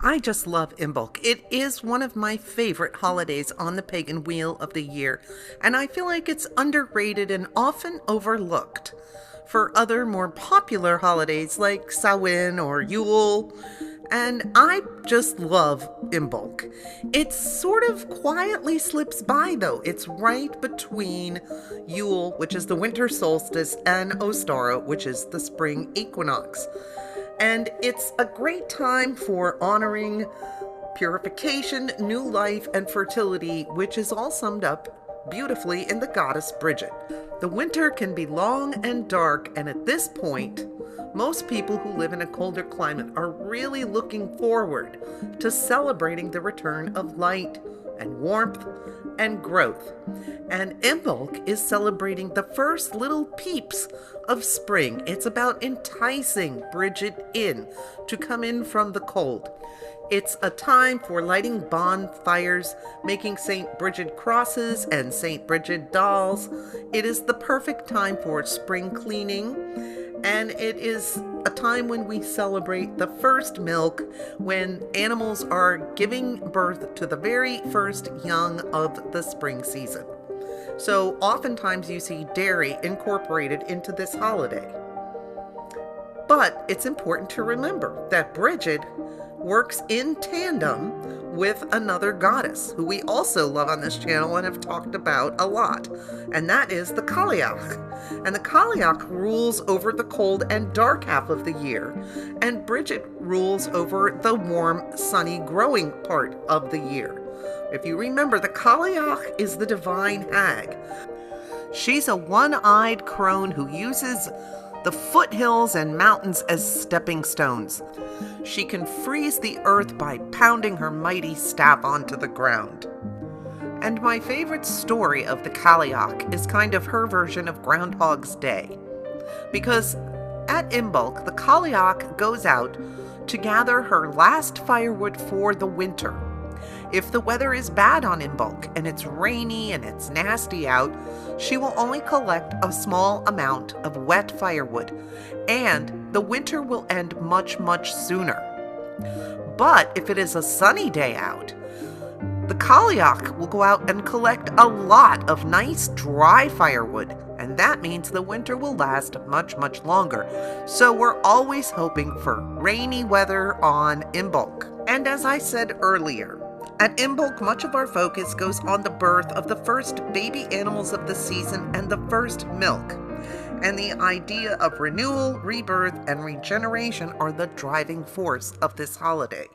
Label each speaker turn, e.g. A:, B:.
A: I just love Imbolc. It is one of my favorite holidays on the pagan wheel of the year, and I feel like it's underrated and often overlooked. For other more popular holidays like Samhain or Yule, and I just love Imbolc. It sort of quietly slips by though. It's right between Yule, which is the winter solstice, and Ostara, which is the spring equinox. And it's a great time for honoring purification, new life, and fertility, which is all summed up beautifully in the goddess Brigid. The winter can be long and dark, and at this point, most people who live in a colder climate are really looking forward to celebrating the return of light and warmth and growth. And Imbolc is celebrating the first little peeps of spring. It's about enticing Brigid in to come in from the cold. It's a time for lighting bonfires, making St. Brigid crosses and St. Brigid dolls. It is the perfect time for spring cleaning, and it is a time when we celebrate the first milk, when animals are giving birth to the very first young of the spring season. So oftentimes you see dairy incorporated into this holiday. But it's important to remember that Brigid works in tandem with another goddess who we also love on this channel and have talked about a lot, and that is the Cailleach. And the Cailleach rules over the cold and dark half of the year, and Brigid rules over the warm, sunny, growing part of the year. If you remember, the Cailleach is the divine hag. She's a one-eyed crone who uses the foothills and mountains as stepping stones. She can freeze the earth by pounding her mighty staff onto the ground. And my favorite story of the Cailleach is kind of her version of Groundhog's Day. Because at Imbolc, the Cailleach goes out to gather her last firewood for the winter. If the weather is bad on Imbolc and it's rainy and it's nasty out, she will only collect a small amount of wet firewood, and the winter will end much, much sooner. But if it is a sunny day out, the Cailleach will go out and collect a lot of nice dry firewood, and that means the winter will last much, much longer. So we're always hoping for rainy weather on Imbolc. And as I said earlier, at Imbolc, much of our focus goes on the birth of the first baby animals of the season and the first milk. And the idea of renewal, rebirth, and regeneration are the driving force of this holiday.